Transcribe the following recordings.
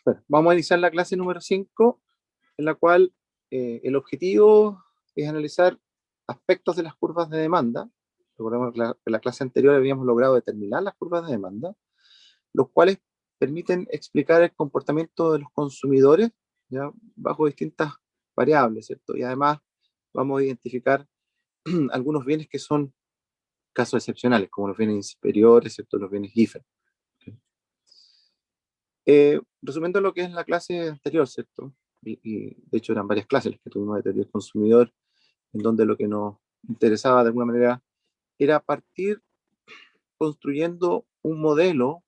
Bueno, vamos a iniciar la clase número 5, en la cual el objetivo es analizar aspectos de las curvas de demanda. Recordemos que en la clase anterior habíamos logrado determinar las curvas de demanda, los cuales permiten explicar el comportamiento de los consumidores, ¿ya? Bajo distintas variables, ¿cierto? Y además vamos a identificar algunos bienes que son casos excepcionales, como los bienes inferiores, ¿cierto? Los bienes IFE. Resumiendo lo que es la clase anterior, ¿cierto? Y de hecho eran varias clases las que tuvimos de teoría del consumidor, en donde lo que nos interesaba de alguna manera era partir construyendo un modelo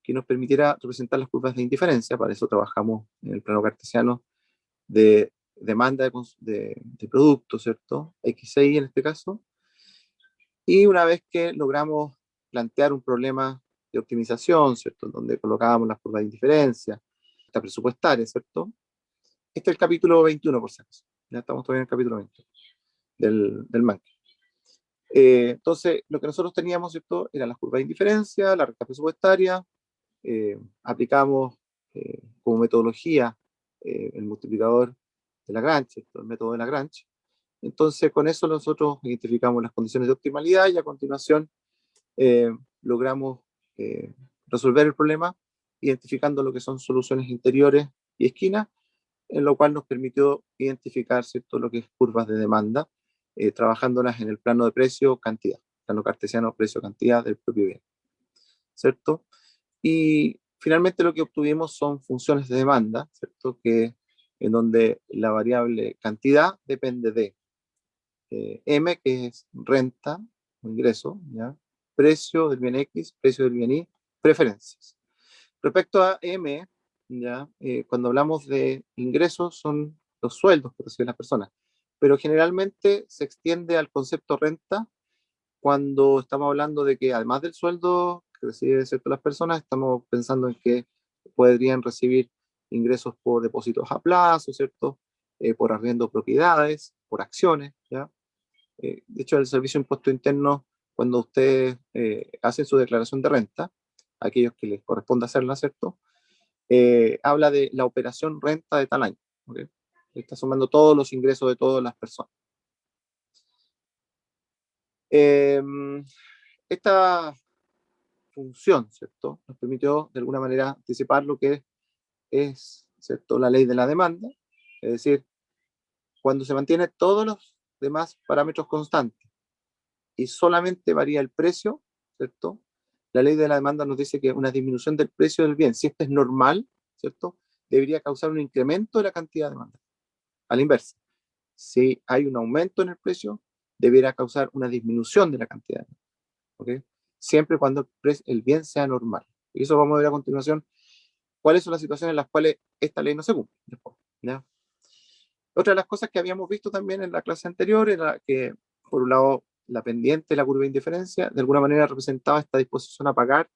que nos permitiera representar las curvas de indiferencia. Para eso trabajamos en el plano cartesiano de demanda de productos, ¿cierto? X e Y en este caso. Y una vez que logramos plantear un problema de optimización, ¿cierto? Donde colocábamos las curvas de indiferencia, esta presupuestaria, ¿cierto? Este es el capítulo 21, por si acaso. Ya estamos todavía en el capítulo 20 del MANC. Entonces, lo que nosotros teníamos, ¿cierto? Eran las curvas de indiferencia, la recta presupuestaria, aplicamos como metodología el multiplicador de Lagrange, ¿cierto? El método de Lagrange. Entonces, con eso nosotros identificamos las condiciones de optimalidad y a continuación eh, logramos eh, resolver el problema identificando lo que son soluciones interiores y esquinas, en lo cual nos permitió identificar, ¿cierto?, lo que es curvas de demanda, trabajándolas en el plano de precio-cantidad, plano cartesiano precio-cantidad del propio bien, ¿cierto? Y finalmente lo que obtuvimos son funciones de demanda, ¿cierto?, que en donde la variable cantidad depende de M, que es renta o ingreso, ¿ya? Precio del bien X, precio del bien Y, preferencias. Respecto a M, ¿ya? Cuando hablamos de ingresos son los sueldos que reciben las personas, pero generalmente se extiende al concepto renta cuando estamos hablando de que además del sueldo que reciben las personas, estamos pensando en que podrían recibir ingresos por depósitos a plazo, ¿cierto? Por arriendo de propiedades, por acciones, ¿ya? De hecho, el Servicio de Impuesto Interno, cuando ustedes hacen su declaración de renta, aquellos que les corresponde hacerla, ¿cierto? Habla de la operación renta de tal año, ¿ok? Está sumando todos los ingresos de todas las personas. Eh, esta función, ¿cierto? Nos permitió de alguna manera anticipar lo que es, ¿cierto?, la ley de la demanda, es decir, cuando se mantiene todos los demás parámetros constantes y solamente varía el precio, ¿cierto? La ley de la demanda nos dice que una disminución del precio del bien, si esto es normal, ¿cierto?, debería causar un incremento de la cantidad de demanda. A la inversa, si hay un aumento en el precio, debería causar una disminución de la cantidad de demanda, ¿ok? Siempre cuando el bien sea normal. Y eso vamos a ver a continuación cuáles son las situaciones en las cuales esta ley no se cumple. ¿Ya? Otra de las cosas que habíamos visto también en la clase anterior era que, por un lado, la pendiente de la curva de indiferencia de alguna manera representaba esta disposición a pagar,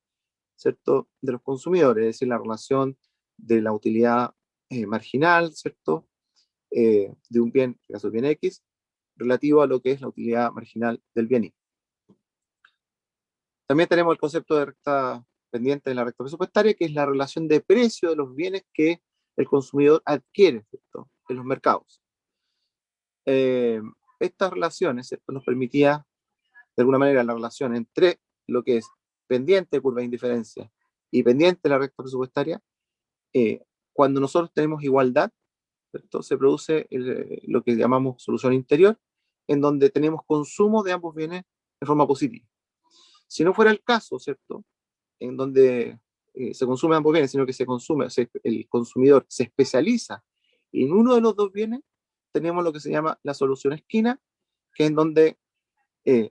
¿cierto?, de los consumidores, es decir, la relación de la utilidad marginal, ¿cierto?, de un bien, en este caso el bien X, relativo a lo que es la utilidad marginal del bien Y. También tenemos el concepto de recta pendiente de la recta presupuestaria, que es la relación de precio de los bienes que el consumidor adquiere, ¿cierto?, en los mercados. Eh, Estas relaciones, ¿cierto?, nos permitía, de alguna manera, la relación entre lo que es pendiente de curva de indiferencia y pendiente de la recta presupuestaria. eh, Cuando nosotros tenemos igualdad, ¿cierto?, se produce lo que llamamos solución interior, en donde tenemos consumo de ambos bienes de forma positiva. Si no fuera el caso, ¿cierto?, en donde se consume ambos bienes, sino que el consumidor se especializa en uno de los dos bienes, tenemos lo que se llama la solución esquina, que es en donde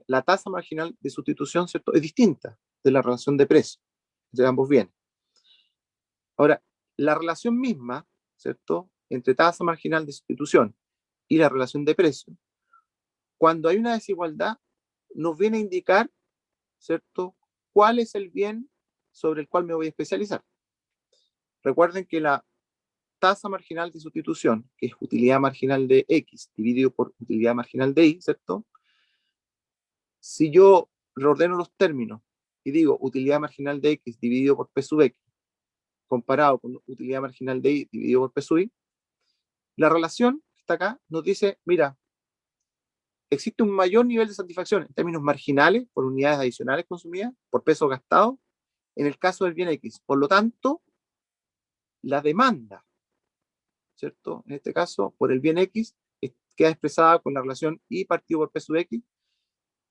la tasa marginal de sustitución, ¿cierto?, es distinta de la relación de precio de ambos bienes. Ahora, la relación misma, ¿cierto?, entre tasa marginal de sustitución y la relación de precio, cuando hay una desigualdad, nos viene a indicar, ¿cierto?, cuál es el bien sobre el cual me voy a especializar. Recuerden que la tasa marginal de sustitución, que es utilidad marginal de X dividido por utilidad marginal de Y, ¿cierto? Si yo reordeno los términos y digo utilidad marginal de X dividido por P sub X comparado con utilidad marginal de I dividido por P sub I, la relación que está acá nos dice, mira, existe un mayor nivel de satisfacción en términos marginales por unidades adicionales consumidas, por peso gastado, en el caso del bien X. Por lo tanto, la demanda, ¿cierto? En este caso, por el bien X, queda expresada con la relación I partido por P sub X,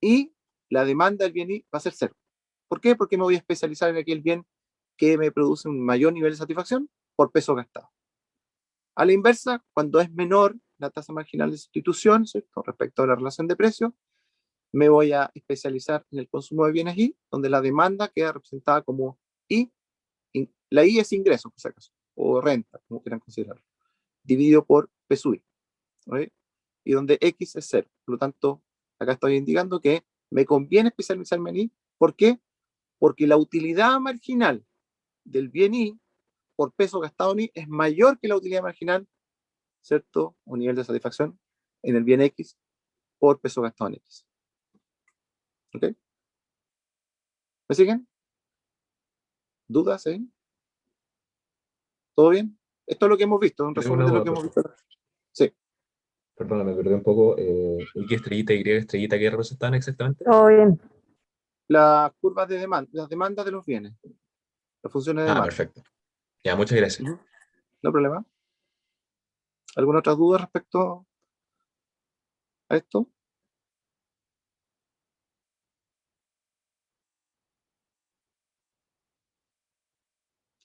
y la demanda del bien Y va a ser cero. ¿Por qué? Porque me voy a especializar en aquel bien que me produce un mayor nivel de satisfacción por peso gastado. A la inversa, cuando es menor la tasa marginal de sustitución, ¿cierto? Respecto a la relación de precios, me voy a especializar en el consumo de bienes Y, donde la demanda queda representada como I, la I es ingreso, por si acaso, o renta, como quieran considerarlo, dividido por P sub I, ¿okay? Y donde X es cero. Por lo tanto, acá estoy indicando que me conviene especializarme en I. ¿Por qué? Porque la utilidad marginal del bien Y por peso gastado en I es mayor que la utilidad marginal, ¿cierto? O nivel de satisfacción en el bien X por peso gastado en X. ¿Ok? ¿Me siguen? ¿Dudas? ¿Todo bien? Esto es lo que hemos visto, un Tengo resumen una de lo duda, que hemos profe. visto. Sí. Perdona, me perdí un poco. ¿X estrellita, Y estrellita, qué representan exactamente? Todo bien. Las curvas de demanda, las demandas de los bienes, las funciones de Ah, demanda. perfecto. Ya, muchas gracias. No hay problema. ¿Alguna otra duda respecto a esto?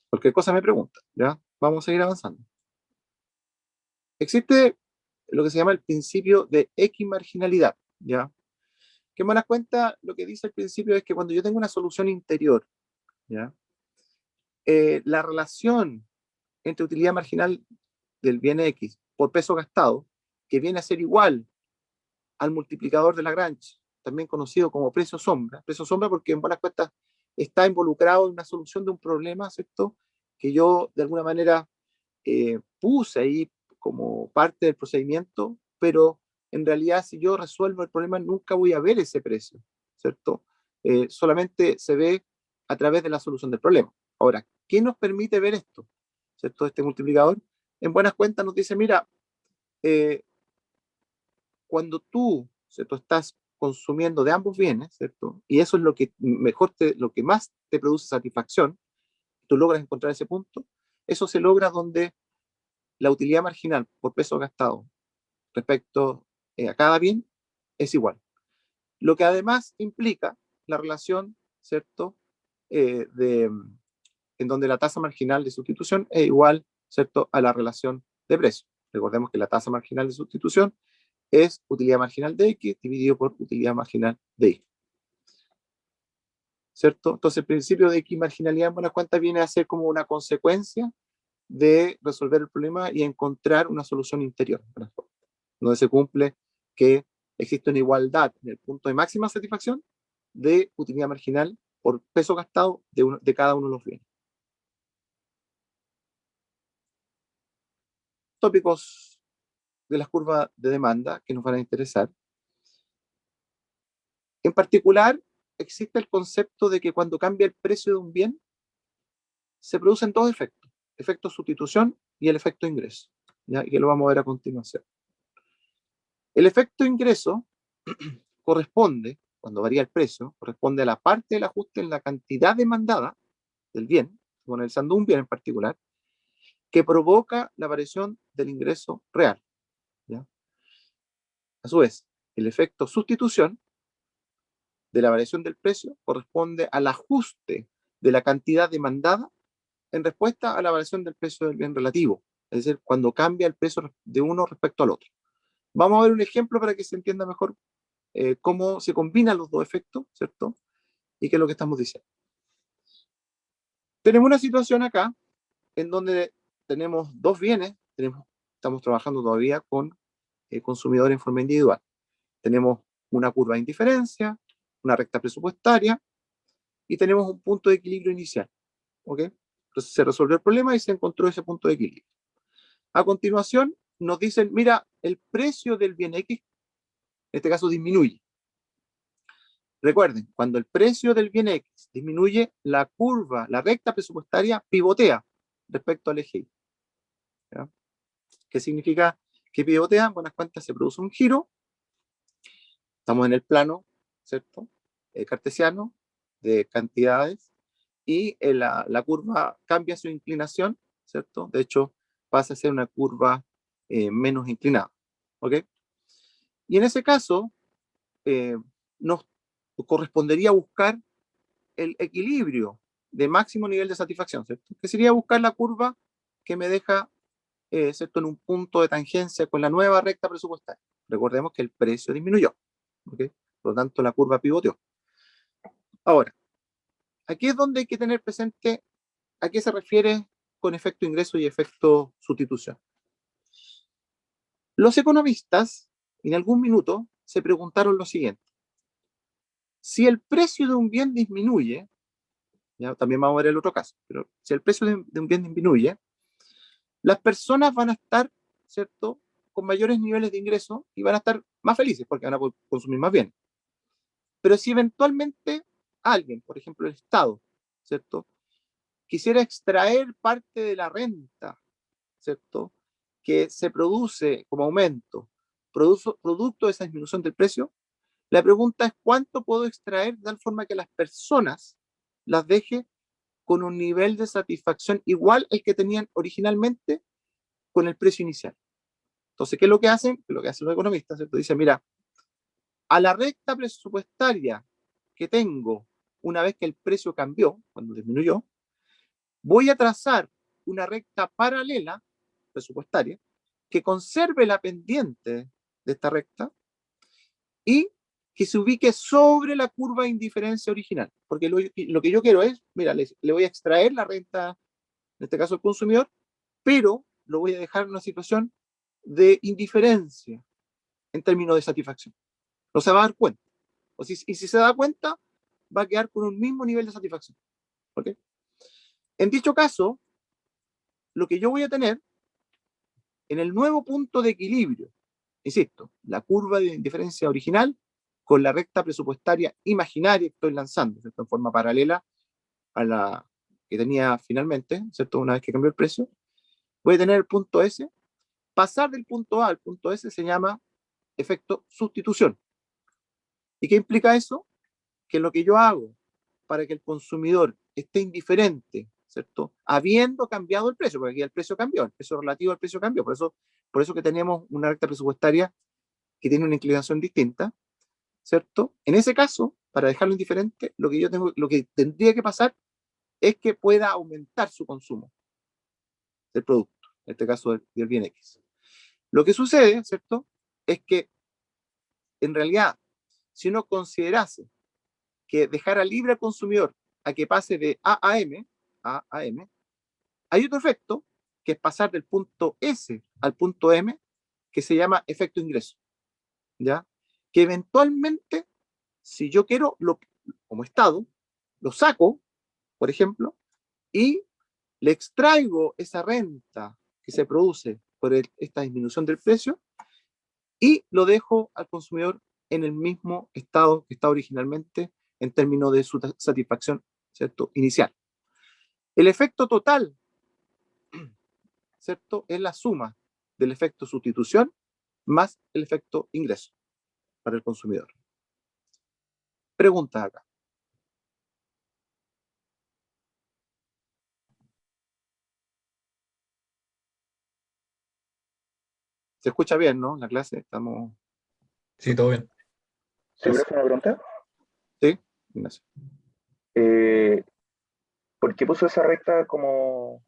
Cualquier cosa me pregunta, ¿ya? Vamos a seguir avanzando. Existe lo que se llama el principio de equimarginalidad, ¿ya? Que en buenas cuentas lo que dice el principio es que cuando yo tengo una solución interior, ¿ya? La relación entre utilidad marginal del bien X por peso gastado, que viene a ser igual al multiplicador de Lagrange, también conocido como precio sombra porque en buenas cuentas está involucrado en una solución de un problema, ¿cierto? Que yo de alguna manera puse ahí como parte del procedimiento, pero en realidad si yo resuelvo el problema nunca voy a ver ese precio, ¿cierto? Solamente se ve a través de la solución del problema. Ahora, ¿qué nos permite ver esto? ¿Cierto? Este multiplicador, en buenas cuentas nos dice, mira, eh, cuando tú, ¿cierto? Estás consumiendo de ambos bienes, ¿cierto? Y eso es lo que mejor lo que más te produce satisfacción, tú logras encontrar ese punto, eso se logra donde la utilidad marginal por peso gastado respecto a cada bien es igual. Lo que además implica la relación, ¿cierto? En donde la tasa marginal de sustitución es igual, ¿cierto? A la relación de precio. Recordemos que la tasa marginal de sustitución es utilidad marginal de X dividido por utilidad marginal de Y. ¿Cierto? Entonces el principio de X marginalidad en buenas cuentas viene a ser como una consecuencia de resolver el problema y encontrar una solución interior, donde se cumple que existe una igualdad en el punto de máxima satisfacción de utilidad marginal por peso gastado de cada uno de los bienes. Tópicos de las curvas de demanda que nos van a interesar. En particular, existe el concepto de que cuando cambia el precio de un bien, se producen dos efectos, efecto sustitución y el efecto ingreso, ¿ya? Y que lo vamos a ver a continuación. El efecto ingreso corresponde, cuando varía el precio, corresponde a la parte del ajuste en la cantidad demandada del bien, analizando un bien en particular, que provoca la variación del ingreso real, ¿ya? A su vez, el efecto sustitución de la variación del precio corresponde al ajuste de la cantidad demandada en respuesta a la variación del precio del bien relativo, es decir, cuando cambia el precio de uno respecto al otro. Vamos a ver un ejemplo para que se entienda mejor cómo se combinan los dos efectos, ¿cierto? Y qué es lo que estamos diciendo. Tenemos una situación acá en donde tenemos dos bienes, estamos trabajando todavía con consumidores en forma individual. Tenemos una curva de indiferencia, una recta presupuestaria y tenemos un punto de equilibrio inicial. ¿Ok? Entonces se resolvió el problema y se encontró ese punto de equilibrio. A continuación nos dicen, mira, el precio del bien X, en este caso disminuye. Recuerden, cuando el precio del bien X disminuye, la curva, la recta presupuestaria pivotea. respecto al eje Y. ¿Ya? ¿Qué significa que pivotea? En buenas cuentas se produce un giro, estamos en el plano, ¿cierto? Cartesiano, de cantidades, y la curva cambia su inclinación, ¿cierto? De hecho, pasa a ser una curva menos inclinada, ¿ok? Y en ese caso, nos correspondería buscar el equilibrio de máximo nivel de satisfacción, ¿cierto? Que sería buscar la curva que me deja, ¿cierto?, en un punto de tangencia con la nueva recta presupuestaria. Recordemos que el precio disminuyó, ¿ok? Por lo tanto, la curva pivoteó. Ahora, aquí es donde hay que tener presente a qué se refiere con efecto ingreso y efecto sustitución. Los economistas, en algún minuto, se preguntaron lo siguiente. Si el precio de un bien disminuye, ya también vamos a ver el otro caso, pero si el precio de un bien disminuye, las personas van a estar, ¿cierto?, con mayores niveles de ingreso y van a estar más felices porque van a poder consumir más bien. Pero si eventualmente alguien, por ejemplo el Estado, ¿cierto?, quisiera extraer parte de la renta, ¿cierto?, que se produce como aumento, producto de esa disminución del precio, la pregunta es cuánto puedo extraer de tal forma que las personas las deje con un nivel de satisfacción igual al que tenían originalmente con el precio inicial. Entonces, ¿qué es lo que hacen? Lo que hacen los economistas, ¿cierto? Dicen, mira, a la recta presupuestaria que tengo una vez que el precio cambió, cuando disminuyó, voy a trazar una recta paralela presupuestaria que conserve la pendiente de esta recta y que se ubique sobre la curva de indiferencia original. Porque lo que yo quiero es, mira, le voy a extraer la renta, en este caso al consumidor, pero lo voy a dejar en una situación de indiferencia en términos de satisfacción. No se va a dar cuenta. Y si se da cuenta, va a quedar con un mismo nivel de satisfacción. ¿Okay? En dicho caso, lo que yo voy a tener en el nuevo punto de equilibrio, insisto, la curva de indiferencia original con la recta presupuestaria imaginaria que estoy lanzando, ¿cierto?, en forma paralela a la que tenía finalmente, ¿cierto?, una vez que cambió el precio, voy a tener el punto S. Pasar del punto A al punto S se llama efecto sustitución. ¿Y qué implica eso? Que lo que yo hago para que el consumidor esté indiferente, ¿cierto?, habiendo cambiado el precio, porque aquí el precio cambió, el precio relativo al precio cambió, por eso que tenemos una recta presupuestaria que tiene una inclinación distinta, ¿cierto? En ese caso, para dejarlo indiferente, lo que tendría que pasar es que pueda aumentar su consumo del producto, en este caso del bien X. Lo que sucede, ¿cierto?, es que en realidad, si uno considerase que dejara libre al consumidor a que pase de A a M, hay otro efecto que es pasar del punto S al punto M, que se llama efecto ingreso, ¿ya? Que eventualmente, si yo quiero, como Estado, lo saco, por ejemplo, y le extraigo esa renta que se produce por esta disminución del precio y lo dejo al consumidor en el mismo estado que está originalmente en términos de su satisfacción, ¿cierto?, inicial. El efecto total, ¿cierto?, es la suma del efecto sustitución más el efecto ingreso para el consumidor. Preguntas acá. Se escucha bien, ¿no? La clase, estamos... Sí, todo bien. ¿Se puede hacer una pregunta? ¿Sí? Ignacio. ¿Por qué puso esa recta como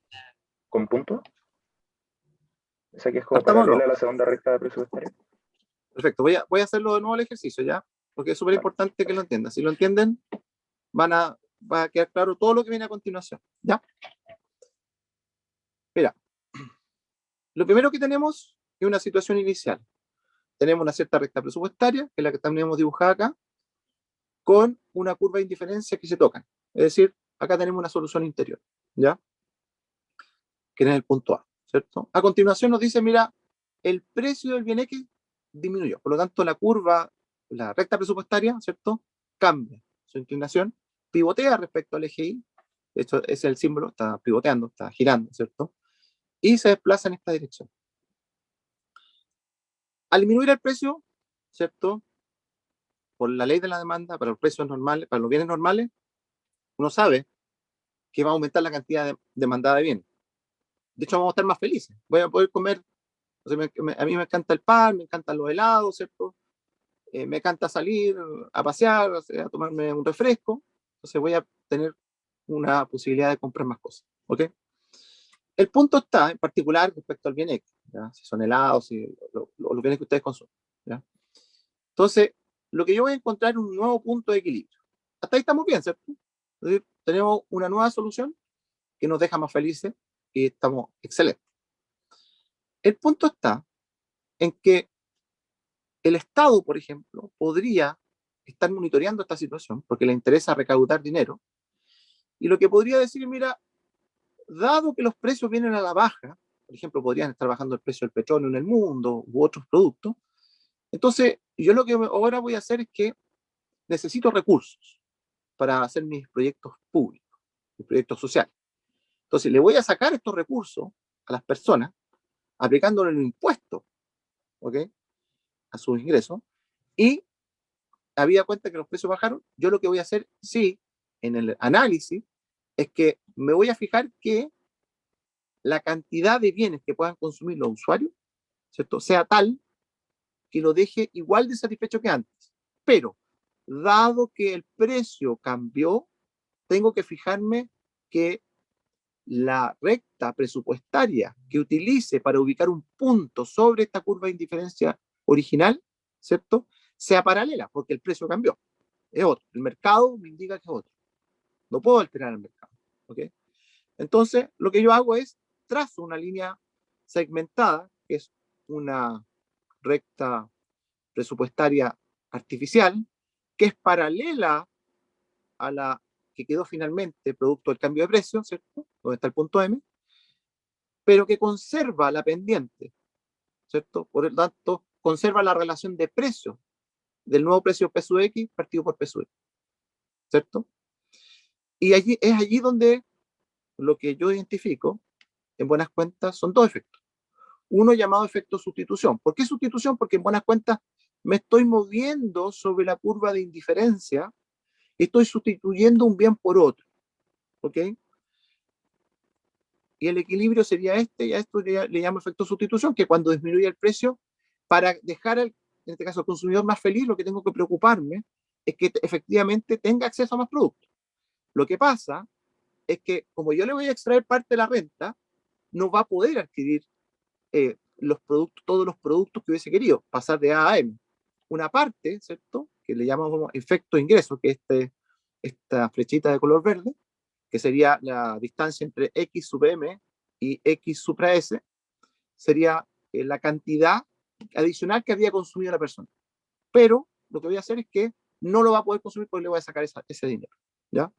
con punto? Esa que es como ¿Partamos o paralela no? a la segunda recta presupuestaria. Perfecto, voy a hacerlo de nuevo el ejercicio, ¿ya? Porque es súper importante que lo entiendan. Si lo entienden, va a quedar claro todo lo que viene a continuación, ¿ya? Mira, lo primero que tenemos es una situación inicial. Tenemos una cierta recta presupuestaria, que es la que tenemos dibujada acá, con una curva de indiferencia que se tocan. Es decir, acá tenemos una solución interior, ¿ya? Que es el punto A, ¿cierto? A continuación nos dice, mira, el precio del bien X disminuyó. Por lo tanto, la curva, la recta presupuestaria, ¿cierto?, cambia su inclinación, pivotea respecto al eje Y de hecho ese es el símbolo, está pivoteando, está girando, ¿cierto? Y se desplaza en esta dirección. Al disminuir el precio, ¿cierto? Por la ley de la demanda, para los precios normales, para los bienes normales, uno sabe que va a aumentar la cantidad demandada de bienes. De hecho, vamos a estar más felices. Voy a poder comer, o sea, a mí me encanta el pan, me encantan los helados, ¿cierto? Me encanta salir a pasear, o sea, a tomarme un refresco. Entonces voy a tener una posibilidad de comprar más cosas, ¿ok? El punto está en particular respecto al bien X, ¿ya? Si son helados, si los bienes que ustedes consumen, ¿ya? Entonces, lo que yo voy a encontrar es un nuevo punto de equilibrio. Hasta ahí estamos bien, ¿cierto? Es decir, tenemos una nueva solución que nos deja más felices y estamos excelentes. El punto está en que el Estado, por ejemplo, podría estar monitoreando esta situación porque le interesa recaudar dinero y lo que podría decir, mira, dado que los precios vienen a la baja, por ejemplo, podrían estar bajando el precio del petróleo en el mundo u otros productos, entonces yo lo que ahora voy a hacer es que necesito recursos para hacer mis proyectos públicos, mis proyectos sociales. Entonces le voy a sacar estos recursos a las personas aplicándole un impuesto, ¿ok? A sus ingresos y había cuenta que los precios bajaron, yo lo que voy a hacer, sí, en el análisis, es que me voy a fijar que la cantidad de bienes que puedan consumir los usuarios, ¿cierto? Sea tal que lo deje igual de satisfecho que antes. Pero, dado que el precio cambió, tengo que fijarme que la recta presupuestaria que utilice para ubicar un punto sobre esta curva de indiferencia original, ¿cierto? Sea paralela, porque el precio cambió. Es otro. El mercado me indica que es otro. No puedo alterar el mercado. ¿Ok? Entonces, lo que yo hago es trazo una línea segmentada, que es una recta presupuestaria artificial, que es paralela a la que quedó finalmente producto del cambio de precio, ¿cierto? Donde está el punto M, pero que conserva la pendiente, ¿cierto? Por lo tanto, conserva la relación de precio del nuevo precio P sub X partido por P sub Y, ¿cierto? Y allí, es allí donde lo que yo identifico, en buenas cuentas, son dos efectos. Uno llamado efecto sustitución. ¿Por qué sustitución? Porque en buenas cuentas me estoy moviendo sobre la curva de indiferencia y estoy sustituyendo un bien por otro. ¿Ok? Y el equilibrio sería este, y a esto le llamo efecto sustitución, que cuando disminuye el precio, para dejar, en este caso, al consumidor más feliz, lo que tengo que preocuparme es que efectivamente tenga acceso a más productos. Lo que pasa es que, como yo le voy a extraer parte de la renta, no va a poder adquirir los productos, todos los productos que hubiese querido, pasar de A a M. Una parte, ¿cierto? Que le llamamos efecto ingreso, que es esta flechita de color verde, que sería la distancia entre X sub M y X supra S, sería la cantidad adicional que había consumido la persona. Pero lo que voy a hacer es que no lo va a poder consumir porque le voy a sacar ese dinero. ¿Ya?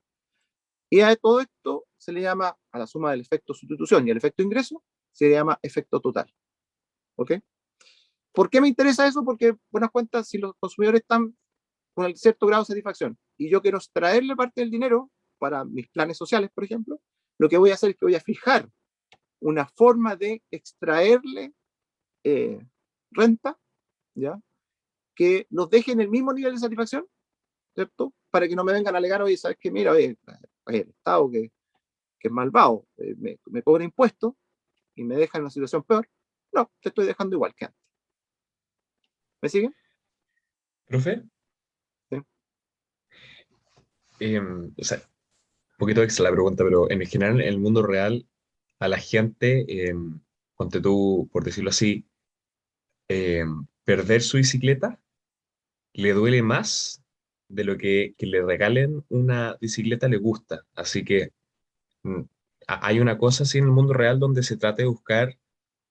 Y a todo esto se le llama, a la suma del efecto sustitución y el efecto ingreso, se le llama efecto total. ¿Ok? ¿Por qué me interesa eso? Porque, buenas cuentas, si los consumidores están con el cierto grado de satisfacción y yo quiero extraerle parte del dinero para mis planes sociales, por ejemplo, lo que voy a hacer es que voy a fijar una forma de extraerle renta, ¿ya? Que nos deje en el mismo nivel de satisfacción, ¿cierto? Para que no me vengan a alegar, oye, ¿sabes qué? Mira, oye, el Estado que es malvado, me cobra impuestos y me deja en una situación peor. No, te estoy dejando igual que antes. ¿Me siguen? Profe, Sí. o sea, un poquito extra la pregunta, pero en general, en el mundo real, a la gente, ponte tú, por decirlo así, perder su bicicleta le duele más de lo que le regalen una bicicleta le gusta. Así que mm, hay una cosa así en el mundo real donde se trata de buscar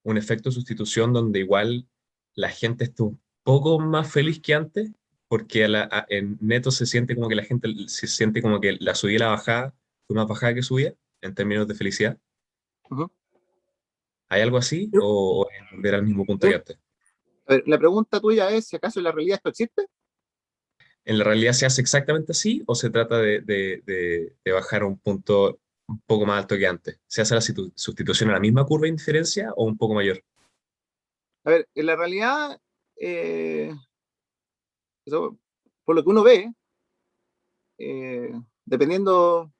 un efecto de sustitución donde igual la gente esté un poco más feliz que antes, porque en neto se siente como que la gente se siente como que la subida y la bajada fue más bajada que subida en términos de felicidad. Uh-huh. ¿Hay algo así o era el mismo punto que antes? A ver, la pregunta tuya es si acaso en la realidad esto existe. ¿En la realidad se hace exactamente así o se trata de bajar a un punto un poco más alto que antes. ¿Se hace la sustitución a la misma curva de indiferencia o un poco mayor? A ver, en la realidad, eh, por lo que uno ve, eh, dependiendo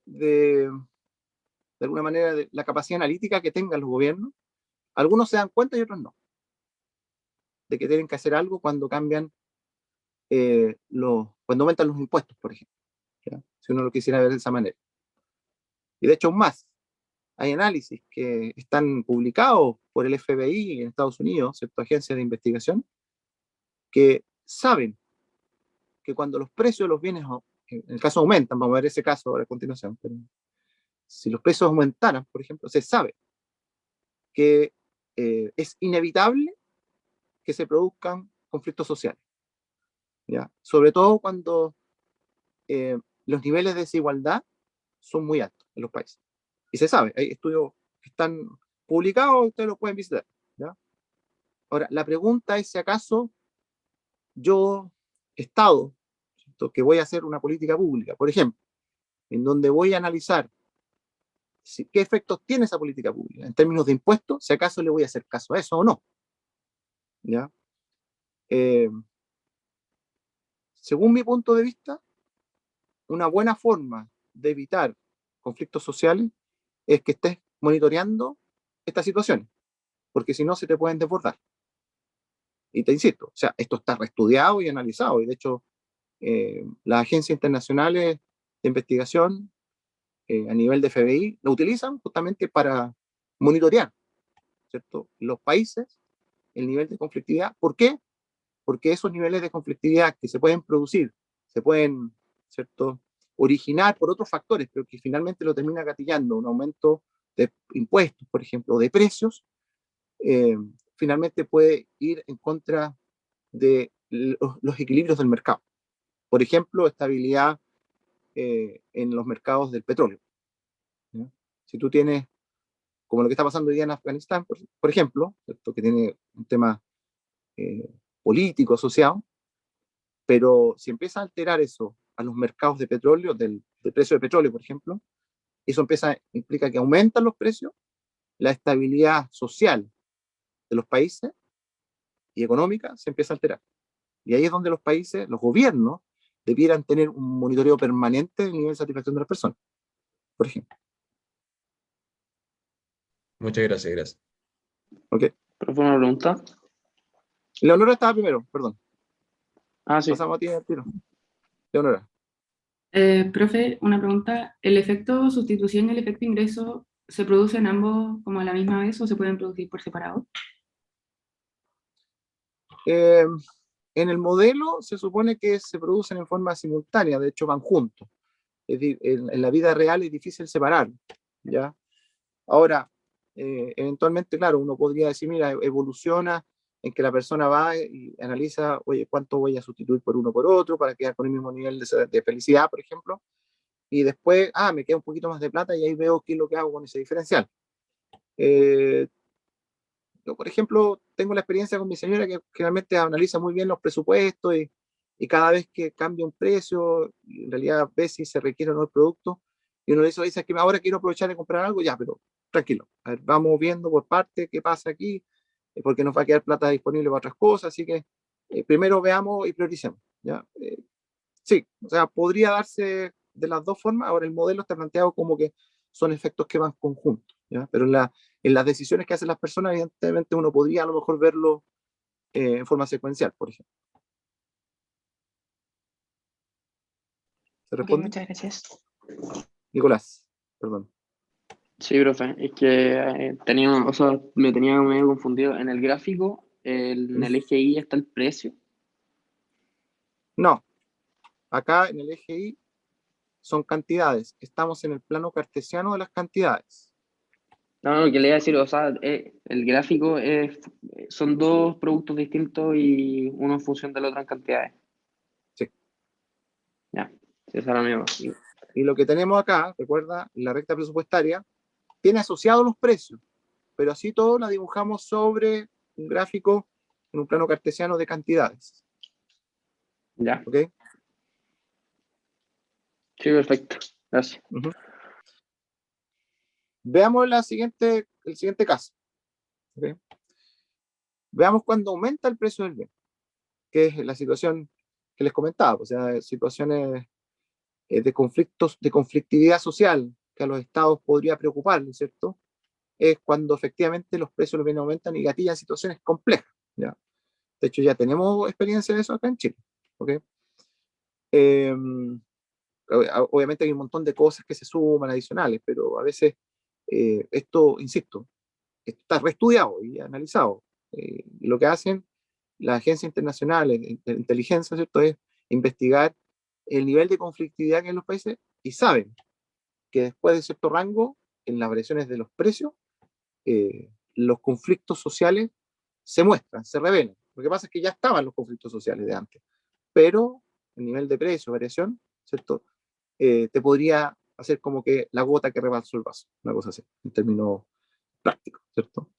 de, de alguna manera de la capacidad analítica que tengan los gobiernos, algunos se dan cuenta y otros no, de que tienen que hacer algo cuando cambian, cuando aumentan los impuestos, por ejemplo, ¿ya? Si uno lo quisiera ver de esa manera. Y de hecho, aún más, hay análisis que están publicados por el FBI en Estados Unidos, ciertas agencias de investigación, que saben que cuando los precios de los bienes, en el caso aumentan, vamos a ver ese caso ahora a continuación, pero si los precios aumentaran, por ejemplo, se sabe que es inevitable que se produzcan conflictos sociales, ¿ya? Sobre todo cuando eh, los niveles de desigualdad son muy altos en los países. Y se sabe, hay estudios que están publicados, ustedes los pueden visitar, ¿ya? Ahora, la pregunta es si acaso yo, Estado, ¿cierto?, que voy a hacer una política pública, por ejemplo, en donde voy a analizar qué efectos tiene esa política pública en términos de impuestos, si acaso le voy a hacer caso a eso o no, ¿ya? Eh, Según mi punto de vista, una buena forma de evitar conflictos sociales es que estés monitoreando estas situaciones, porque si no se te pueden desbordar. Y te insisto, o sea, esto está reestudiado y analizado, y de hecho las agencias internacionales de investigación a nivel de FBI lo utilizan justamente para monitorear, ¿cierto?, los países, el nivel de conflictividad. ¿Por qué? Porque esos niveles de conflictividad que se pueden producir, se pueden, ¿cierto?, originar por otros factores, pero que finalmente lo termina gatillando un aumento de impuestos, por ejemplo, de precios, eh, finalmente puede ir en contra de los equilibrios del mercado. Por ejemplo, estabilidad en los mercados del petróleo, ¿ya? Si tú tienes, como lo que está pasando hoy día en Afganistán, por ejemplo, ¿cierto?, que tiene un tema eh, político asociado, pero si empieza a alterar eso a los mercados de petróleo, del precio de petróleo, por ejemplo, eso implica que aumentan los precios, la estabilidad social de los países y económica se empieza a alterar. Y ahí es donde los países, los gobiernos, debieran tener un monitoreo permanente del nivel de satisfacción de las personas, por ejemplo. Muchas gracias, gracias. ¿Ok? Profe, una pregunta. Leonora estaba primero, perdón. Ah, sí. Pasamos a ti al tiro. Leonora. Profe, una pregunta. ¿El efecto sustitución y el efecto ingreso se producen ambos como a la misma vez o se pueden producir por separado? Eh, en el modelo se supone que se producen en forma simultánea, de hecho van juntos. Es decir, en la vida real es difícil separar, ¿ya? Ahora, eventualmente, claro, uno podría decir, mira, evoluciona en que la persona va y analiza, oye, ¿cuánto voy a sustituir por uno por otro para quedar con el mismo nivel de felicidad, por ejemplo? Y después, me queda un poquito más de plata y ahí veo qué es lo que hago con ese diferencial. Eh, yo, por ejemplo, tengo la experiencia con mi señora que generalmente analiza muy bien los presupuestos y cada vez que cambia un precio, en realidad ve si se requiere o no el producto. Y uno le dice, es que ahora quiero aprovechar de comprar algo, ya, pero tranquilo. A ver, vamos viendo por parte qué pasa aquí, porque nos va a quedar plata disponible para otras cosas. Así que primero veamos y prioricemos, ¿ya? Sí, o sea, podría darse de las dos formas. Ahora el modelo está planteado como que son efectos que van conjuntos, ¿ya? Pero en las decisiones que hacen las personas, evidentemente uno podría a lo mejor verlo en forma secuencial, por ejemplo. ¿Se Ok, responde? muchas gracias. Nicolás, perdón. Sí, profe. Es que o sea, me tenía medio confundido. En el gráfico, en el eje Y está el precio. No, acá en el eje Y son cantidades. Estamos en el plano cartesiano de las cantidades. No, que le iba a decir, o sea, el gráfico son dos productos distintos y uno en función de la otra en cantidades. Sí. Ya, sí, esa era mi duda. Y lo que tenemos acá, recuerda, la recta presupuestaria, tiene asociados los precios, pero así todo la dibujamos sobre un gráfico en un plano cartesiano de cantidades. Ya, ¿Ok? sí, perfecto. Gracias. Veamos el siguiente caso. ¿Ok? Veamos cuando aumenta el precio del bien, que es la situación que les comentaba, o sea, situaciones de conflictos, de conflictividad social que a los estados podría preocuparles, ¿cierto? Es cuando efectivamente los precios de los bienes aumentan y gatillan situaciones complejas, ¿ya? De hecho, ya tenemos experiencia de eso acá en Chile, ¿ok? Eh, obviamente hay un montón de cosas que se suman adicionales, pero a veces esto, insisto, está reestudiado y analizado. Y lo que hacen las agencias internacionales de inteligencia, ¿cierto?, es investigar el nivel de conflictividad que hay en los países y saben que después de cierto rango, en las variaciones de los precios, los conflictos sociales se muestran, se revelan. Lo que pasa es que ya estaban los conflictos sociales de antes, pero el nivel de precio, variación, ¿cierto? Te podría hacer como que la gota que rebalsó el vaso, una cosa así, en términos prácticos, ¿cierto?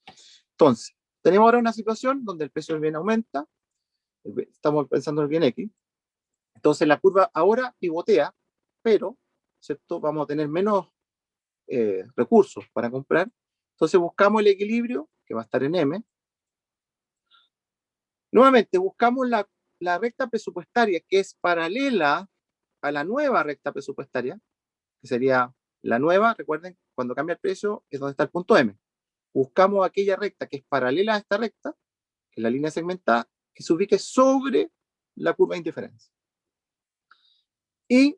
Entonces, tenemos ahora una situación donde el precio del bien aumenta, estamos pensando en el bien X, entonces la curva ahora pivotea, pero, ¿cierto? Vamos a tener menos recursos para comprar, entonces buscamos el equilibrio, que va a estar en M. Nuevamente, buscamos la recta presupuestaria que es paralela a la nueva recta presupuestaria, que sería la nueva, recuerden, cuando cambia el precio es donde está el punto M. Buscamos aquella recta que es paralela a esta recta, que es la línea segmentada, que se ubique sobre la curva de indiferencia. Y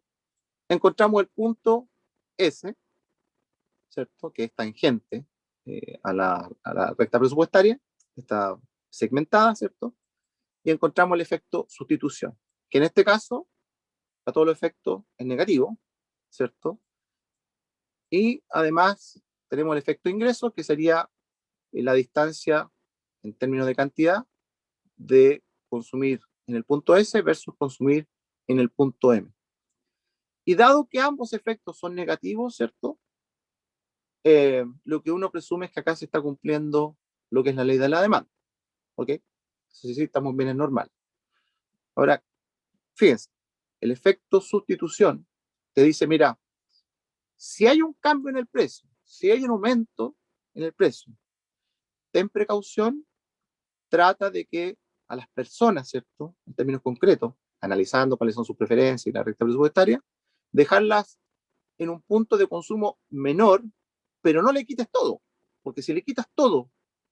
encontramos el punto S, ¿cierto?, que es tangente a la recta presupuestaria, está segmentada, ¿cierto? Y encontramos el efecto sustitución, que en este caso, a todos los efectos, es negativo, ¿cierto? Y además tenemos el efecto ingreso, que sería la distancia en términos de cantidad de consumir en el punto S versus consumir en el punto M. Y dado que ambos efectos son negativos, ¿cierto? Lo que uno presume es que acá se está cumpliendo lo que es la ley de la demanda. ¿Ok? Entonces sí, estamos bien en normal. Ahora, fíjense, el efecto sustitución te dice, mira, si hay un cambio en el precio, si hay un aumento en el precio, ten precaución, trata de que a las personas, ¿cierto?, en términos concretos, analizando cuáles son sus preferencias y la recta presupuestaria, dejarlas en un punto de consumo menor, pero no le quites todo, porque si le quitas todo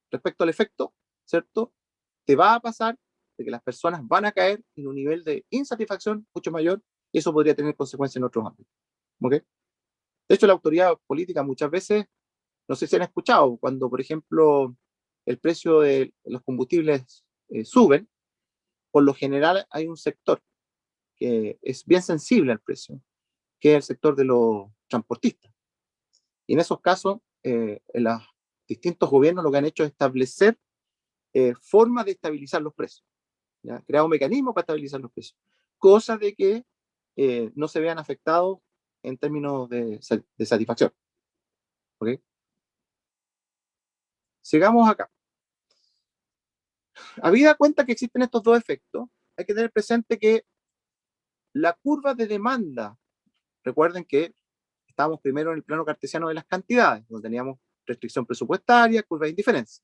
respecto al efecto, ¿cierto?, te va a pasar de que las personas van a caer en un nivel de insatisfacción mucho mayor y eso podría tener consecuencias en otros ámbitos. ¿Ok? De hecho, la autoridad política muchas veces, no sé si han escuchado, cuando, por ejemplo, el precio de los combustibles suben, por lo general hay un sector que es bien sensible al precio, que es el sector de los transportistas. Y en esos casos, en los distintos gobiernos lo que han hecho es establecer formas de estabilizar los precios, ¿ya? Crear un mecanismo para estabilizar los precios, cosa de que no se vean afectados en términos de satisfacción. ¿Ok? Sigamos acá. Habida cuenta que existen estos dos efectos, hay que tener presente que la curva de demanda, recuerden que estábamos primero en el plano cartesiano de las cantidades, donde teníamos restricción presupuestaria, curva de indiferencia.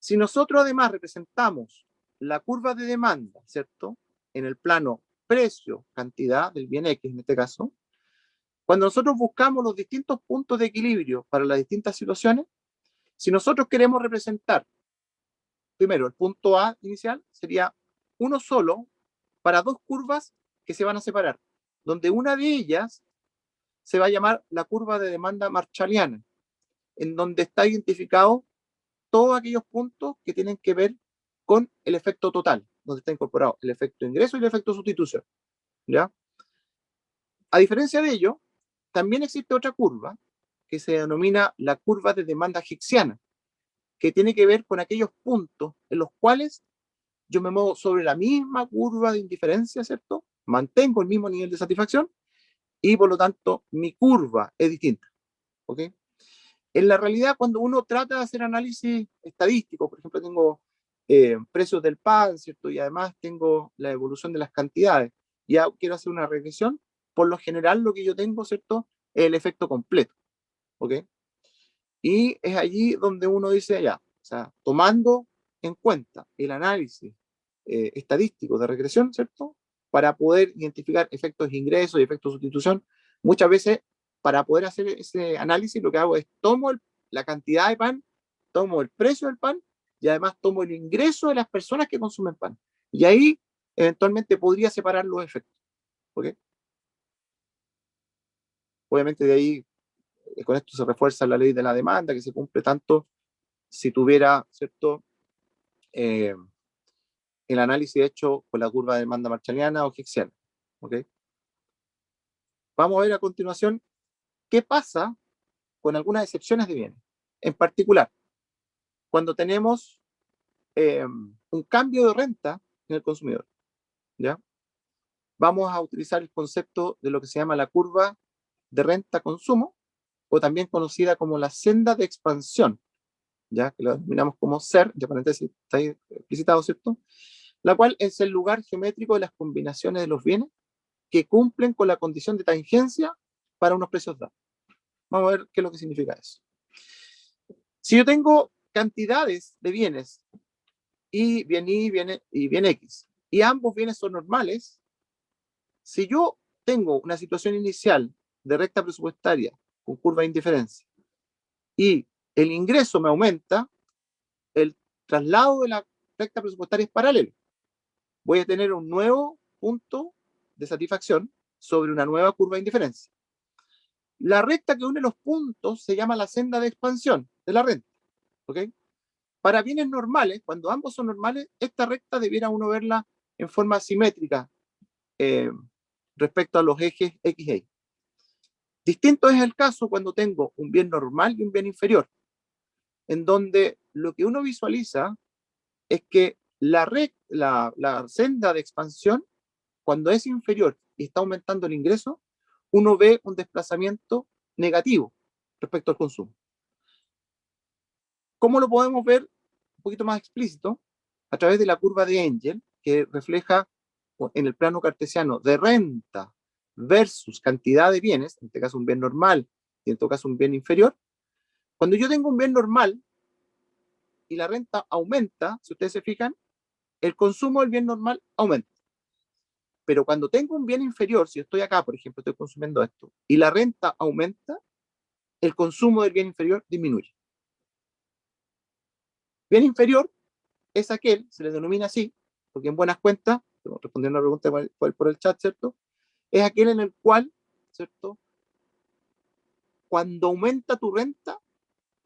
Si nosotros además representamos la curva de demanda, ¿cierto?, en el plano precio, cantidad del bien X en este caso, cuando nosotros buscamos los distintos puntos de equilibrio para las distintas situaciones, si nosotros queremos representar primero el punto A inicial, sería uno solo para dos curvas que se van a separar, donde una de ellas se va a llamar la curva de demanda marshalliana, en donde está identificado todos aquellos puntos que tienen que ver con el efecto total, donde está incorporado el efecto ingreso y el efecto sustitución, ¿ya? A diferencia de ello, también existe otra curva que se denomina la curva de demanda hicksiana, que tiene que ver con aquellos puntos en los cuales yo me muevo sobre la misma curva de indiferencia, ¿cierto? Mantengo el mismo nivel de satisfacción y por lo tanto mi curva es distinta, ¿ok? En la realidad, cuando uno trata de hacer análisis estadístico, por ejemplo, tengo precios del pan, ¿cierto? Y además tengo la evolución de las cantidades, y quiero hacer una regresión, por lo general lo que yo tengo, ¿cierto?, es el efecto completo, ¿ok? Y es allí donde uno dice ya, o sea, tomando en cuenta el análisis estadístico de regresión, ¿cierto? Para poder identificar efectos de ingreso y efectos de sustitución, muchas veces para poder hacer ese análisis lo que hago es tomo la cantidad de pan, tomo el precio del pan y además tomo el ingreso de las personas que consumen pan. Y ahí eventualmente podría separar los efectos. ¿Ok? Obviamente de ahí, con esto se refuerza la ley de la demanda, que se cumple tanto si tuviera, ¿cierto? El análisis hecho con la curva de demanda marshalliana o hicksiana. ¿Ok? Vamos a ver a continuación qué pasa con algunas excepciones de bienes. En particular, cuando tenemos un cambio de renta en el consumidor, ¿ya? Vamos a utilizar el concepto de lo que se llama la curva de renta-consumo, o también conocida como la senda de expansión, ya que lo denominamos como SER, de paréntesis está ahí explicitado, ¿cierto? La cual es el lugar geométrico de las combinaciones de los bienes que cumplen con la condición de tangencia para unos precios dados. Vamos a ver qué es lo que significa eso. Si yo tengo cantidades de bienes, y bien Y y bien X, y ambos bienes son normales, si yo tengo una situación inicial de recta presupuestaria con curva de indiferencia y el ingreso me aumenta, el traslado de la recta presupuestaria es paralelo. Voy a tener un nuevo punto de satisfacción sobre una nueva curva de indiferencia. La recta que une los puntos se llama la senda de expansión de la renta. ¿Ok? Para bienes normales, cuando ambos son normales, esta recta debiera uno verla en forma simétrica respecto a los ejes X y Y. Distinto es el caso cuando tengo un bien normal y un bien inferior, en donde lo que uno visualiza es que la senda de expansión, cuando es inferior y está aumentando el ingreso, uno ve un desplazamiento negativo respecto al consumo. ¿Cómo lo podemos ver un poquito más explícito? A través de la curva de Engel, que refleja en el plano cartesiano de renta versus cantidad de bienes, en este caso un bien normal y en todo caso un bien inferior. Cuando yo tengo un bien normal y la renta aumenta, si ustedes se fijan, el consumo del bien normal aumenta. Pero cuando tengo un bien inferior, si estoy acá, por ejemplo, estoy consumiendo esto, y la renta aumenta, el consumo del bien inferior disminuye. Bien inferior es aquel, se le denomina así, porque en buenas cuentas, respondiendo a una pregunta por el chat, ¿cierto? Es aquel en el cual, ¿cierto? Cuando aumenta tu renta,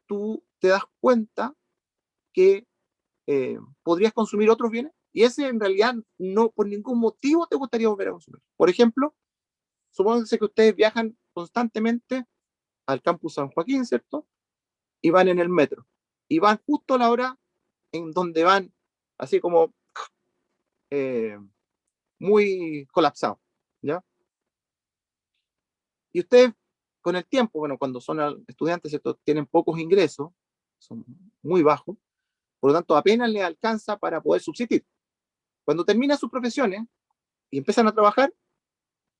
tú te das cuenta que podrías consumir otros bienes y ese en realidad no por ningún motivo te gustaría volver a consumir. Por ejemplo, supónganse que ustedes viajan constantemente al campus San Joaquín, ¿cierto? Y van en el metro. Y van justo a la hora en donde van así como muy colapsados, ¿ya? Y ustedes con el tiempo, bueno, cuando son estudiantes, ¿cierto? Tienen pocos ingresos, son muy bajos, por lo tanto apenas les alcanza para poder subsistir. Cuando terminan sus profesiones y empiezan a trabajar,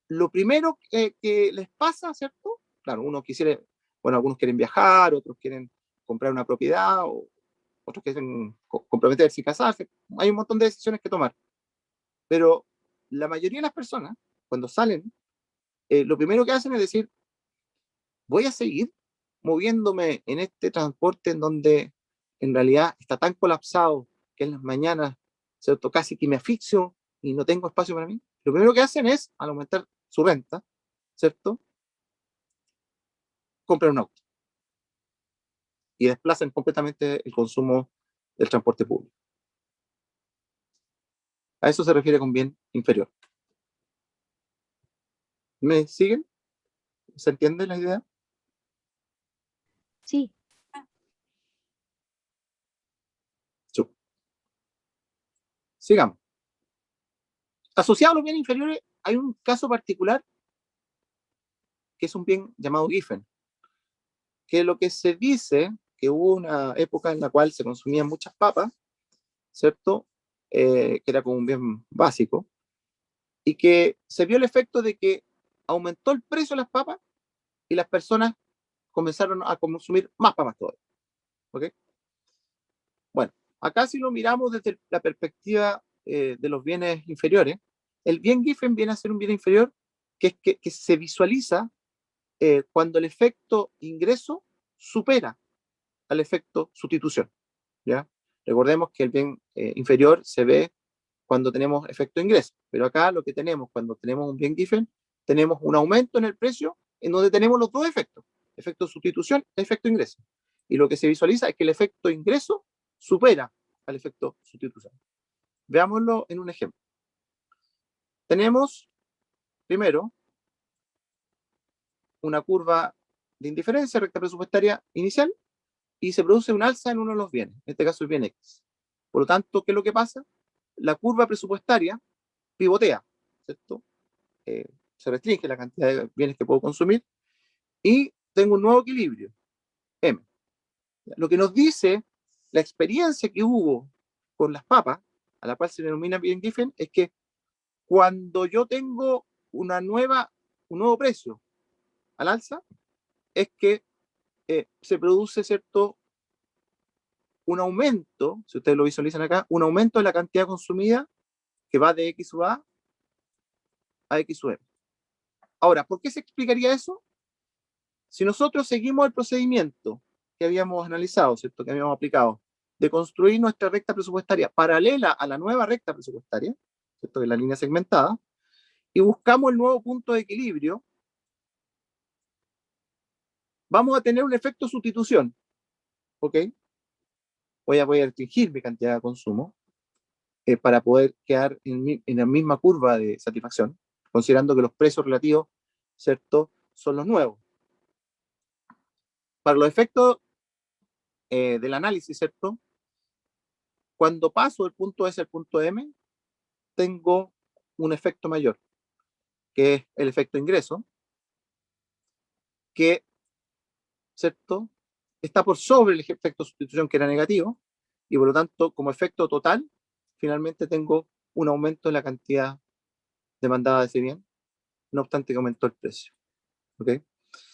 lo primero que les pasa, ¿cierto? Claro, uno quisiera, bueno, algunos quieren viajar, otros quieren comprar una propiedad, o otros quieren comprometerse y casarse. Hay un montón de decisiones que tomar. Pero la mayoría de las personas, cuando salen, lo primero que hacen es decir, voy a seguir moviéndome en este transporte en donde en realidad está tan colapsado que en las mañanas, ¿cierto? Casi que me asfixio y no tengo espacio para mí. Lo primero que hacen es, al aumentar su renta, ¿cierto? Compran un auto y desplazan completamente el consumo del transporte público. A eso se refiere con bien inferior. ¿Me siguen? ¿Se entiende la idea? Sí. Sigamos. Asociado a los bienes inferiores hay un caso particular que es un bien llamado Giffen, que lo que se dice que hubo una época en la cual se consumían muchas papas, ¿cierto? Que era como un bien básico, y que se vio el efecto de que aumentó el precio de las papas y las personas comenzaron a consumir más papas todavía. ¿Ok? Bueno, acá si lo miramos desde la perspectiva de los bienes inferiores, el bien Giffen viene a ser un bien inferior que se visualiza cuando el efecto ingreso supera al efecto sustitución. ¿Ya? Recordemos que el bien inferior se ve cuando tenemos efecto ingreso, pero acá lo que tenemos cuando tenemos un bien Giffen, tenemos un aumento en el precio en donde tenemos los dos efectos, efecto sustitución y efecto ingreso. Y lo que se visualiza es que el efecto ingreso supera al efecto sustitución. Veámoslo en un ejemplo. Tenemos, primero, una curva de indiferencia, recta presupuestaria inicial, y se produce un alza en uno de los bienes, en este caso el bien X. Por lo tanto, ¿qué es lo que pasa? La curva presupuestaria pivotea, ¿cierto? Se restringe la cantidad de bienes que puedo consumir y tengo un nuevo equilibrio, M. Lo que nos dice la experiencia que hubo con las papas, a la cual se denomina bien Giffen, es que cuando yo tengo un nuevo precio al alza, es que se produce, ¿cierto?, un aumento, si ustedes lo visualizan acá, un aumento de la cantidad consumida que va de X sub a X sub M. Ahora, ¿por qué se explicaría eso? Si nosotros seguimos el procedimiento que habíamos analizado, ¿cierto?, que habíamos aplicado, de construir nuestra recta presupuestaria paralela a la nueva recta presupuestaria, ¿cierto?, que es la línea segmentada, y buscamos el nuevo punto de equilibrio, vamos a tener un efecto sustitución, ¿ok? Voy a restringir mi cantidad de consumo para poder quedar en la misma curva de satisfacción, considerando que los precios relativos, ¿cierto?, son los nuevos. Para los efectos del análisis, ¿cierto?, cuando paso del punto S al punto M, tengo un efecto mayor, que es el efecto ingreso, que, ¿cierto?, está por sobre el efecto sustitución, que era negativo, y por lo tanto, como efecto total, finalmente tengo un aumento en la cantidad demandada de ese bien, no obstante que aumentó el precio. ¿Ok?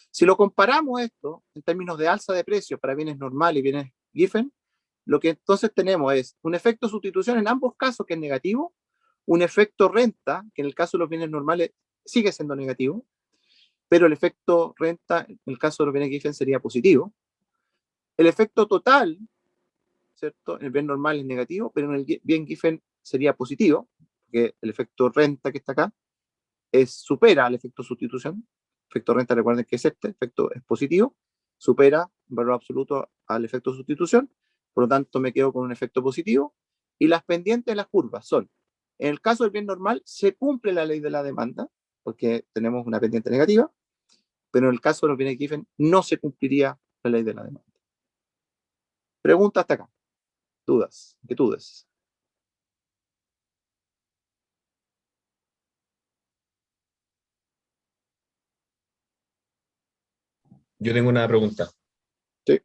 Si lo comparamos esto en términos de alza de precios para bienes normales y bienes Giffen, lo que entonces tenemos es un efecto sustitución en ambos casos que es negativo, un efecto renta, que en el caso de los bienes normales sigue siendo negativo, pero el efecto renta en el caso de los bienes Giffen sería positivo. El efecto total, ¿cierto?, en el bien normal es negativo, pero en el bien Giffen sería positivo, porque el efecto renta que está acá supera al efecto sustitución. Efecto renta, recuerden que es efecto es positivo, supera en valor absoluto al efecto sustitución, por lo tanto me quedo con un efecto positivo, y las pendientes de las curvas son, en el caso del bien normal, se cumple la ley de la demanda, porque tenemos una pendiente negativa, pero en el caso de los bienes Giffen no se cumpliría la ley de la demanda. Pregunta hasta acá. ¿Dudas? ¿Inquietudes? Yo tengo una pregunta. Sí.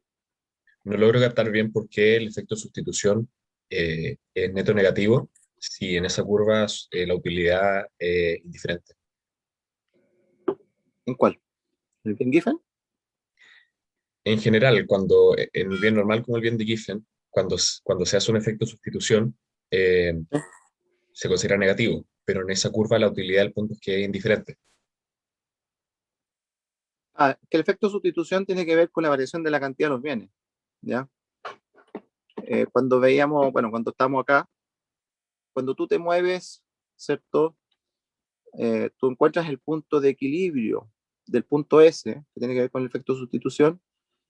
No logro captar bien por qué el efecto sustitución es neto negativo si en esa curva la utilidad es indiferente. ¿En cuál? ¿En el bien Giffen? En general, cuando en el bien normal como el bien de Giffen, cuando se hace un efecto sustitución, eh, se considera negativo, pero en esa curva la utilidad del punto es que es indiferente. Que el efecto sustitución tiene que ver con la variación de la cantidad de los bienes, ¿ya? Cuando veíamos, bueno, cuando estamos acá, cuando tú te mueves, ¿cierto? Tú encuentras el punto de equilibrio del punto S, que tiene que ver con el efecto sustitución.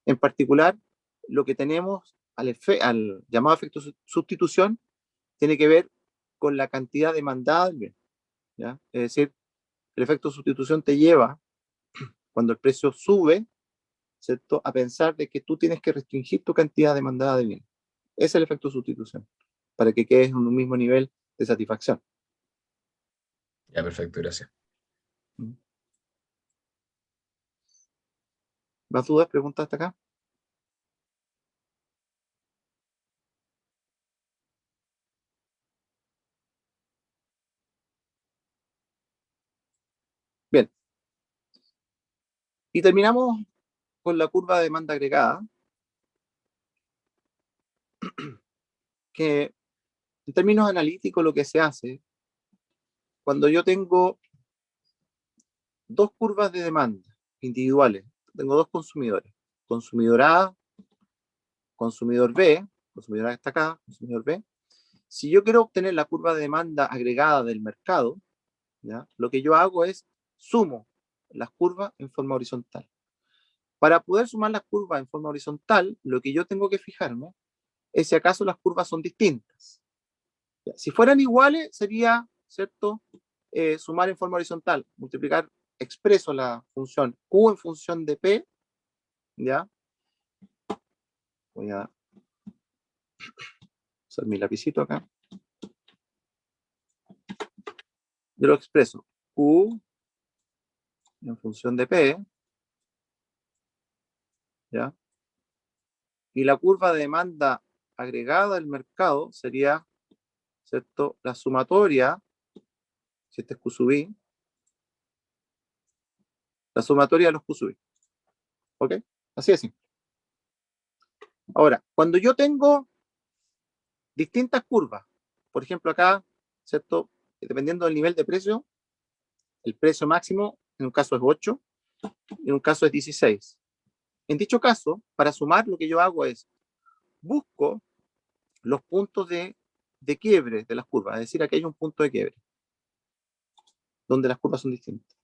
En particular, lo que tenemos al llamado efecto sustitución tiene que ver con la cantidad demandada del bien, ¿ya? Es decir, el efecto sustitución te lleva, cuando el precio sube, ¿cierto?, a pensar de que tú tienes que restringir tu cantidad demandada de bien. Ese es el efecto sustitución, para que quedes en un mismo nivel de satisfacción. Ya, perfecto, gracias. ¿Más dudas, preguntas hasta acá? Bien. Y terminamos con la curva de demanda agregada, que en términos analíticos lo que se hace, cuando yo tengo dos curvas de demanda individuales, tengo dos consumidores, consumidor A, consumidor B, consumidor A está acá, consumidor B. Si yo quiero obtener la curva de demanda agregada del mercado, ¿ya? Lo que yo hago es sumo las curvas en forma horizontal. Para poder sumar las curvas en forma horizontal, lo que yo tengo que fijarme es si acaso las curvas son distintas. ¿Ya? Si fueran iguales, sería, ¿cierto? Sumar en forma horizontal, multiplicar expreso la función Q en función de P, ¿ya? Voy a usar mi lapicito acá. Yo lo expreso Q en función de P, ¿ya? Y la curva de demanda agregada del mercado sería, ¿cierto? La sumatoria, si este es Q sub I, la sumatoria de los Q sub I. ¿Ok? Así es simple. Ahora, cuando yo tengo distintas curvas, por ejemplo acá, ¿cierto? Dependiendo del nivel de precio, el precio máximo en un caso es 8, en un caso es 16. En dicho caso, para sumar lo que yo hago es, busco los puntos de quiebre de las curvas, es decir, aquí hay un punto de quiebre, donde las curvas son distintas.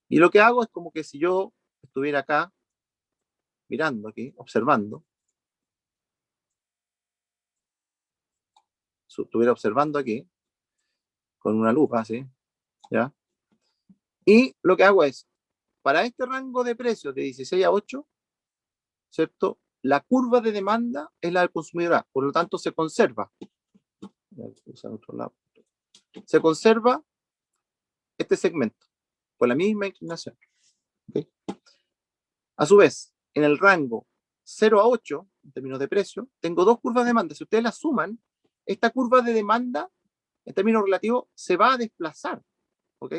Y lo que hago es como que si yo estuviera acá, mirando aquí, observando, estuviera observando aquí, con una lupa, así, ¿ya? Y lo que hago es, para este rango de precios de 16 a 8, ¿cierto? La curva de demanda es la del consumidor A, por lo tanto se conserva. Otro lado. Se conserva este segmento, con la misma inclinación. ¿Okay? A su vez, en el rango 0 a 8, en términos de precio, tengo dos curvas de demanda. Si ustedes las suman, esta curva de demanda, en términos relativos, se va a desplazar. ¿Ok?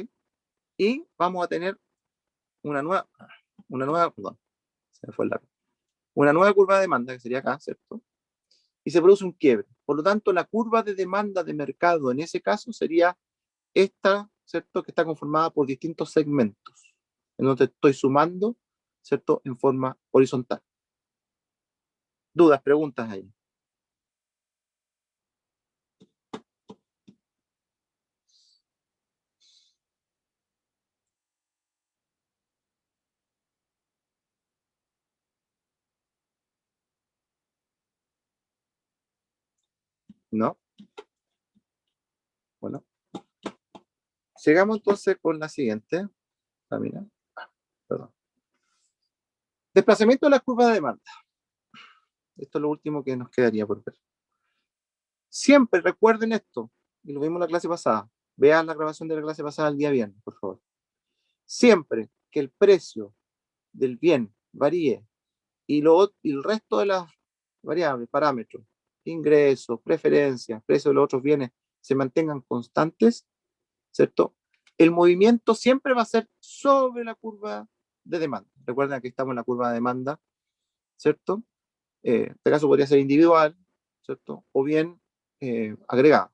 Y vamos a tener una nueva, perdón, se me fue el lápiz. Una nueva curva de demanda, que sería acá, ¿cierto? Y se produce un quiebre. Por lo tanto, la curva de demanda de mercado en ese caso sería esta, ¿cierto? Que está conformada por distintos segmentos, en donde estoy sumando, ¿cierto? En forma horizontal. ¿Dudas, preguntas ahí? ¿No? Bueno. Sigamos entonces con la siguiente. Mira. Perdón. Desplazamiento de las curvas de demanda. Esto es lo último que nos quedaría por ver. Siempre recuerden esto, y lo vimos en la clase pasada. Vean la grabación de la clase pasada el día viernes, por favor. Siempre que el precio del bien varíe y el resto de las variables, parámetros, ingresos, preferencias, precios de los otros bienes se mantengan constantes, ¿cierto? El movimiento siempre va a ser sobre la curva de demanda. Recuerden que estamos en la curva de demanda, ¿cierto? En este caso podría ser individual, ¿cierto? O bien agregada.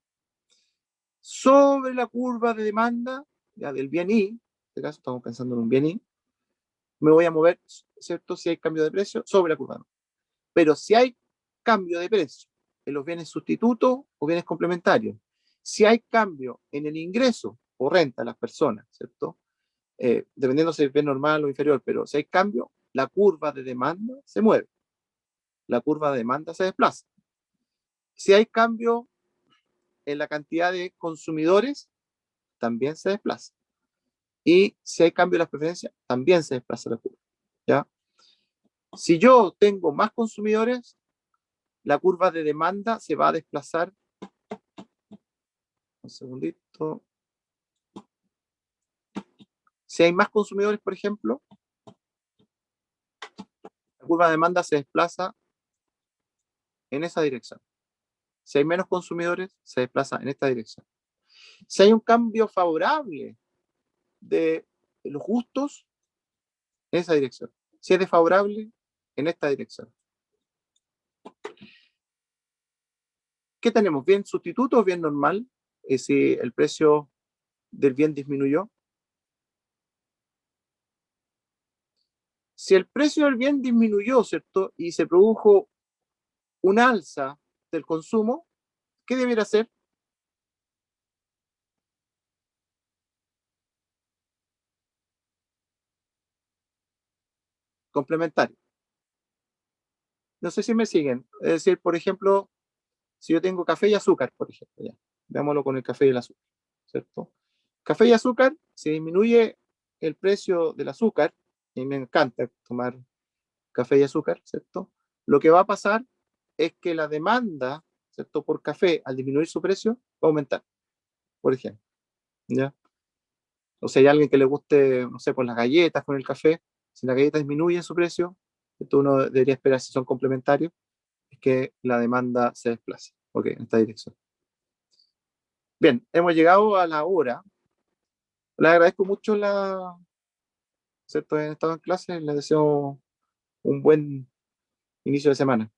Sobre la curva de demanda, ya del bien I, en este caso estamos pensando en un bien I, me voy a mover, ¿cierto? Si hay cambio de precio, sobre la curva de demanda. Pero si hay cambio de precio en los bienes sustitutos o bienes complementarios, si hay cambio en el ingreso o renta de las personas, ¿cierto? Dependiendo si es bien normal o inferior, pero si hay cambio, la curva de demanda se mueve. La curva de demanda se desplaza. Si hay cambio en la cantidad de consumidores, también se desplaza. Y si hay cambio en las preferencias, también se desplaza la curva. ¿Ya? Si yo tengo más consumidores, la curva de demanda se va a desplazar. Un segundito. Si hay más consumidores, por ejemplo, la curva de demanda se desplaza en esa dirección. Si hay menos consumidores, se desplaza en esta dirección. Si hay un cambio favorable de los gustos, en esa dirección. Si es desfavorable, en esta dirección. ¿Qué tenemos? ¿Bien sustituto o bien normal? Si el precio del bien disminuyó. Si el precio del bien disminuyó, ¿cierto? Y se produjo una alza del consumo, ¿qué debería hacer? Complementario. No sé si me siguen. Es decir, por ejemplo, si yo tengo café y azúcar, por ejemplo, ya. Veámoslo con el café y el azúcar, ¿cierto? Café y azúcar, si disminuye el precio del azúcar, y me encanta tomar café y azúcar, ¿cierto? Lo que va a pasar es que la demanda, ¿cierto? Por café, al disminuir su precio, va a aumentar, por ejemplo, ¿ya? O sea, hay alguien que le guste, no sé, por las galletas con el café, si la galleta disminuye en su precio, entonces uno debería esperar, si son complementarios, es que la demanda se desplace, ok, en esta dirección. Bien, hemos llegado a la hora. Les agradezco mucho ¿cierto? Han estado en clase, les deseo un buen inicio de semana.